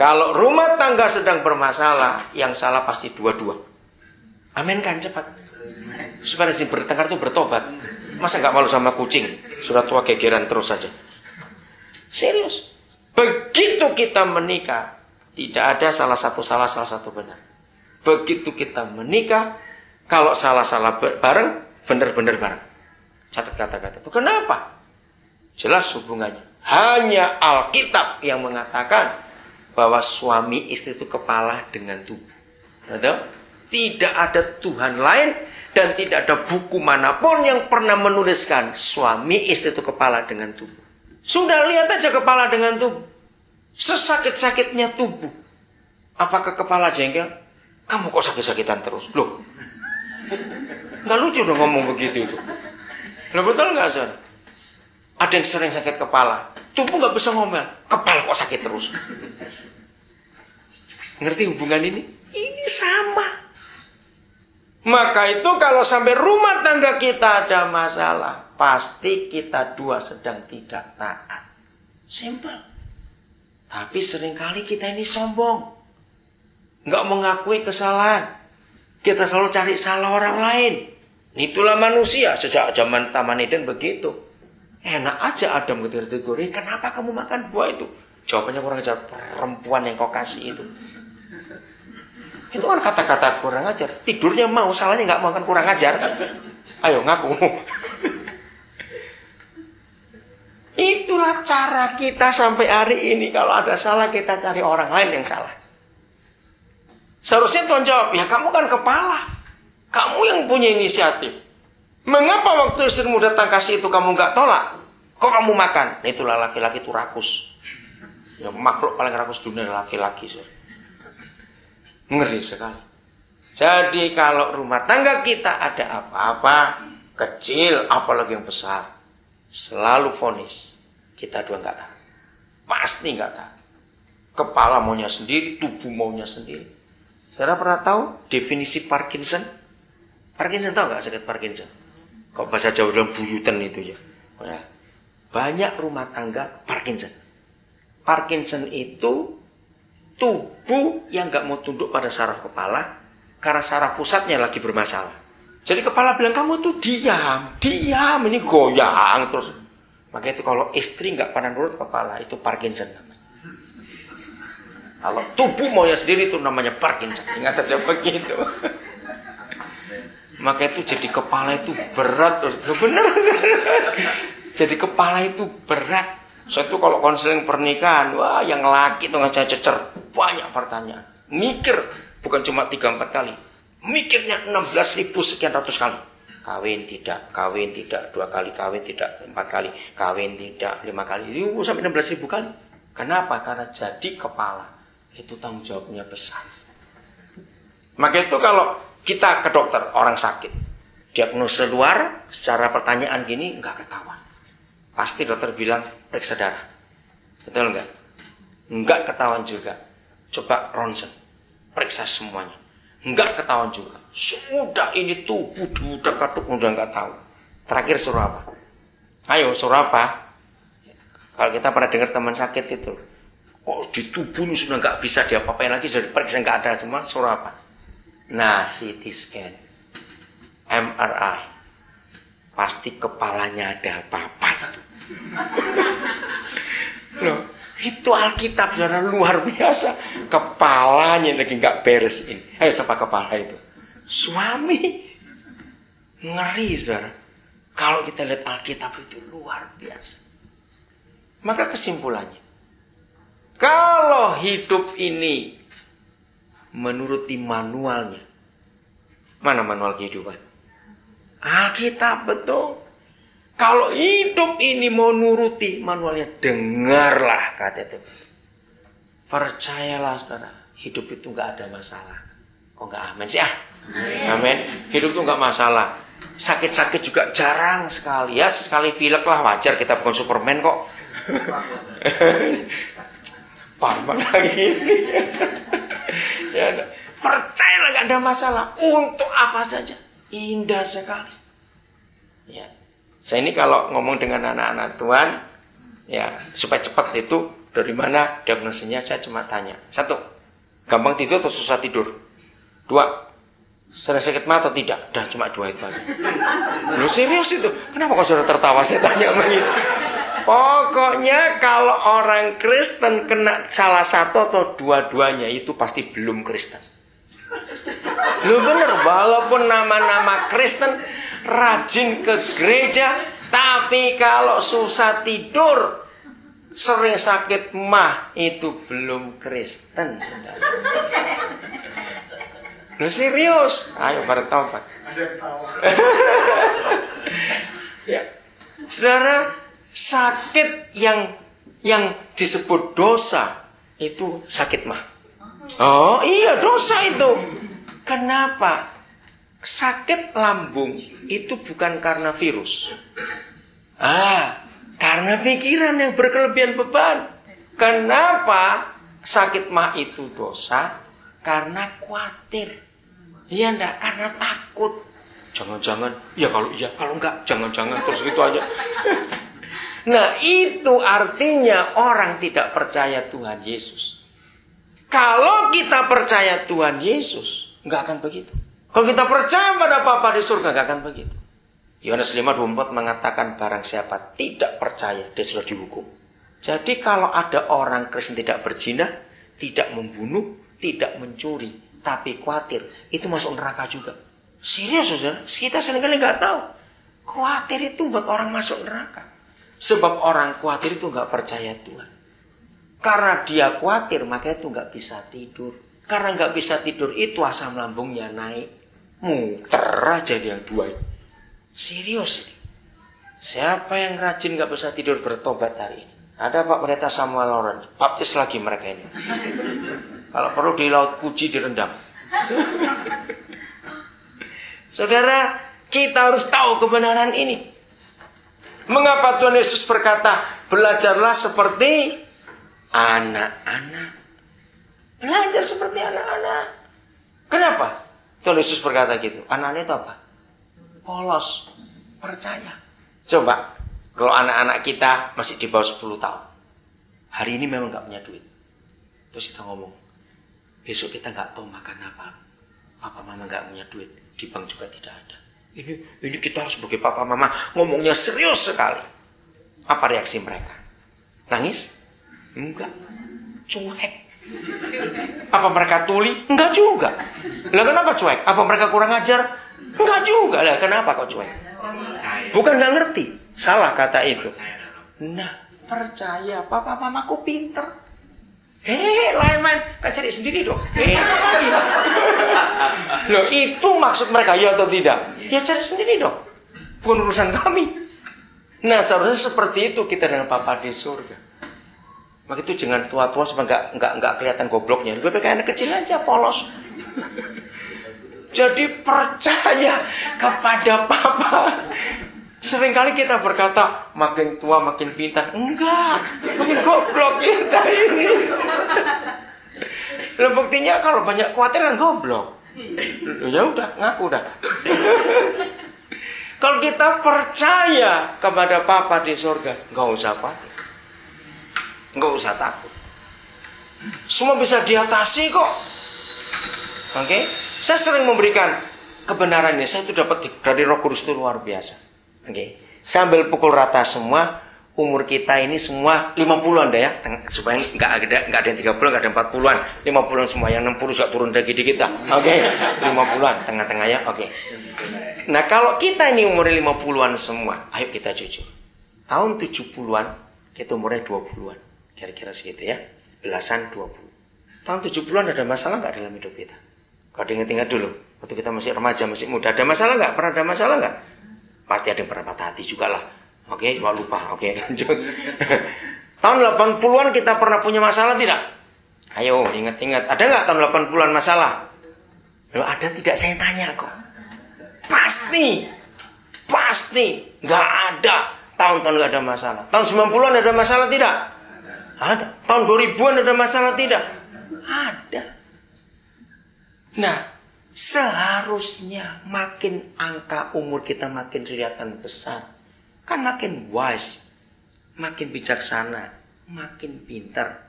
Kalau rumah tangga sedang bermasalah, yang salah pasti dua-dua. Amin kan, cepat. Supaya si bertengkar itu bertobat. Masa nggak malu sama kucing? Sudah tua gegeran terus saja. Serius. Begitu kita menikah, tidak ada salah satu benar. Begitu kita menikah, kalau salah bareng, benar-benar bareng. Catat kata-kata itu. Kenapa? Jelas hubungannya. Hanya Alkitab yang mengatakan bahwa suami istri itu kepala dengan tubuh. Betul? Tidak ada Tuhan lain dan tidak ada buku manapun yang pernah menuliskan suami istri itu kepala dengan tubuh. Sudah lihat aja kepala dengan tubuh. Sesakit-sakitnya tubuh. Apakah kepala jengkel? Kamu kok sakit-sakitan terus? Loh, nggak lucu dong ngomong begitu itu. Loh, betul nggak, Son? Ada yang sering sakit kepala, tubuh nggak bisa ngomel, kepala kok sakit terus. Ngerti hubungan ini? Ini sama. Maka itu kalau sampai rumah tangga kita ada masalah, pasti kita dua sedang tidak taat. Simple. Tapi seringkali kita ini sombong. Nggak mengakui kesalahan. Kita selalu cari salah orang lain. Itulah manusia. Sejak zaman Taman Eden begitu. Enak aja Adam ditegur, kenapa kamu makan buah itu? Jawabannya kurang ajar, perempuan yang kau kasih itu. Itu kan kata-kata kurang ajar. Tidurnya mau, salahnya nggak mau, kan kurang ajar. Ayo ngaku. Itulah cara kita sampai hari ini. Kalau ada salah kita cari orang lain yang salah. Seharusnya Tuhan jawab, ya kamu kan kepala. Kamu yang punya inisiatif. Mengapa waktu istrimu datang kasih itu kamu nggak tolak? Kok kamu makan? Nah, itulah laki-laki itu rakus. Ya, makhluk paling rakus dunia laki-laki. Ngeri sekali. Jadi kalau rumah tangga kita ada apa-apa, kecil apalagi yang besar, selalu vonis. Kita dua nggak tahu. Pasti nggak tahu. Kepala maunya sendiri, tubuh maunya sendiri. Saudara pernah tahu definisi Parkinson? Parkinson tahu nggak sakit Parkinson? Kalau bahasa Jawa dalam buyutan itu ya. Banyak rumah tangga Parkinson. Parkinson itu tubuh yang nggak mau tunduk pada saraf kepala karena saraf pusatnya lagi bermasalah. Jadi kepala bilang kamu tuh diam, ini goyang terus. Maka itu kalau istri nggak pernah nurut kepala itu Parkinson namanya. Kalau tubuh maunya sendiri itu namanya Parkinson. Ingat saja begitu. Maka itu jadi kepala itu berat. Benar. Jadi kepala itu berat. Saya tuh kalau konseling pernikahan, wah yang laki tuh ngajak cecer. Banyak pertanyaan. Mikir. Bukan cuma 3-4 kali. Mikirnya 16.000 sekian ratus kali. Kawin tidak 2 kali, kawin tidak 4 kali, kawin tidak 5 kali. Itu sampai 16.000 kali. Kenapa? Karena jadi kepala. Itu tanggung jawabnya besar. Maka itu kalau kita ke dokter, orang sakit, diagnosa luar, secara pertanyaan gini, nggak ketahuan. Pasti dokter bilang, periksa darah. Betul nggak? Nggak ketahuan juga. Coba ronsen, periksa semuanya. Nggak ketahuan juga. Sudah ini tubuh, udah kaduk, udah nggak tahu. Terakhir suruh apa? Ayo, suruh apa? Kalau kita pernah dengar teman sakit itu, kok di tubuhnya sudah nggak bisa diapa-apain lagi, sudah diperiksa nggak ada semua, suruh apa? Nah, CT scan, MRI, pasti kepalanya ada apa-apa itu. Loh, itu Alkitab saudara luar biasa. Kepalanya lagi nggak beres ini. Ayo siapa kepala itu? Suami. Ngeri saudara. Kalau kita lihat Alkitab itu luar biasa. Maka kesimpulannya, kalau hidup ini menuruti manualnya, mana manual kehidupan? Alkitab betul. Kalau hidup ini mau nuruti manualnya, dengarlah kata itu. Percayalah saudara, hidup itu nggak ada masalah. Kok nggak amin sih? Amin. Hidup itu nggak masalah. Sakit-sakit juga jarang sekali. Ya sekali pilek lah wajar, kita bukan Superman kok. Parman lagi. Ya, percayalah nggak ada masalah. Untuk apa saja, indah sekali. Ya. Saya ini kalau ngomong dengan anak-anak Tuhan, ya supaya cepat itu Dari mana diagnosisnya? Saya cuma tanya. 1, gampang tidur atau susah tidur? 2, sering sakit mah atau tidak? Dah cuma 2 itu aja. Lu serius itu? Kenapa kau sudah tertawa? Saya tanya begitu. Pokoknya kalau orang Kristen kena salah satu atau dua-duanya itu pasti belum Kristen. Lu bener, walaupun nama-nama Kristen, rajin ke gereja, tapi kalau susah tidur, sering sakit mah, itu belum Kristen. Lu serius? Ayo bertobat. Ada yang ketawa. Ya. Saudara, sakit yang disebut dosa itu sakit mah. Oh iya, dosa itu. Kenapa? Sakit lambung itu bukan karena virus. Karena pikiran yang berkelebihan beban. Kenapa sakit mah itu dosa? Karena khawatir. Iya enggak? Karena takut. Jangan-jangan, ya kalau iya, kalau enggak, jangan-jangan, terus gitu aja. Nah, itu artinya orang tidak percaya Tuhan Yesus. Kalau kita percaya Tuhan Yesus, enggak akan begitu. Kalau kita percaya pada Bapa di surga, enggak akan begitu. Yohanes 5:24 mengatakan barang siapa tidak percaya, dia sudah dihukum. Jadi kalau ada orang Kristen tidak berzina, tidak membunuh, tidak mencuri, tapi khawatir, itu masuk neraka juga. Serius, saudara? Kita seringkali nggak tahu. Khawatir itu buat orang masuk neraka. Sebab orang khawatir itu nggak percaya Tuhan. Karena dia khawatir, makanya itu nggak bisa tidur. Karena nggak bisa tidur itu asam lambungnya naik, muter aja dia yang 2. Serius. Siapa yang rajin nggak bisa tidur bertobat hari ini? Ada Pak Pendeta Samuel Lawrence, baptis lagi mereka ini. Kalau perlu di laut Puji direndam. Saudara, kita harus tahu kebenaran ini. Mengapa Tuhan Yesus berkata, belajarlah seperti anak-anak. Belajar seperti anak-anak. Kenapa Tuhan Yesus berkata gitu? Anak-anak itu apa? Polos, percaya. Coba, kalau anak-anak kita masih di bawah 10 tahun. Hari ini memang gak punya duit. Terus kita ngomong, besok kita gak tahu makan apa. Papa mama gak punya duit. Di bank juga tidak ada. Ini kita harus sebagai papa mama ngomongnya serius sekali. Apa reaksi mereka? Nangis? Enggak. Cuek. Apa mereka tuli? Enggak juga. Lah kenapa cuek? Apa mereka kurang ajar? Enggak juga. Lah kenapa kok cuek? Bukan enggak ngerti. Salah kata itu. Nah, percaya papa mamaku pinter. Lain-lain, kan cari sendiri dong. Loh, itu maksud mereka ya atau tidak? Ya cari sendiri dong. Bukan urusan kami. Nah, seharusnya seperti itu kita dengan Bapa di surga. Maka itu jangan tua-tua supaya enggak kelihatan gobloknya. Lebih baik anak kecil aja, polos. Jadi percaya kepada Papa. Seringkali kita berkata makin tua makin pintar. Enggak, makin goblok kita ini. Loh, buktinya kalau banyak khawatir kan goblok. Ya udah, ngaku dah. Kalau kita percaya kepada Papa di surga, enggak usah khawatir. Enggak usah takut. Semua bisa diatasi kok. Oke? Saya sering memberikan kebenaran ini. Saya itu dapat dari Roh Kudus itu luar biasa. Oke, sambil pukul rata semua, umur kita ini semua 50-an dah ya, supaya nggak ada yang 30, nggak ada 40-an, 50-an semua, yang 60 juga turun dikit-dikit dah. Oke, 50-an tengah-tengah ya. Oke. Nah, kalau kita ini umur 50-an semua, ayo kita jujur. Tahun 70-an kita umurnya 20-an, kira-kira segitu ya, belasan 20. Tahun 70-an ada masalah nggak dalam hidup kita? Kalau diingat-ingat dulu, waktu kita masih remaja, masih muda, ada masalah nggak? Pernah ada masalah nggak? Pasti ada yang pernah patah hati juga lah. Oke, cuma lupa. Oke, lanjut. Tahun 80-an kita pernah punya masalah tidak? Ayo, ingat-ingat. Ada nggak tahun 80-an masalah? Loh, ada tidak? Saya tanya kok. Pasti. Nggak ada tahun-tahun nggak ada masalah. Tahun 90-an ada masalah tidak? Ada. Tahun 2000-an ada masalah tidak? Ada. Nah, seharusnya makin angka umur kita makin kelihatan besar, kan makin wise, makin bijaksana, makin pinter,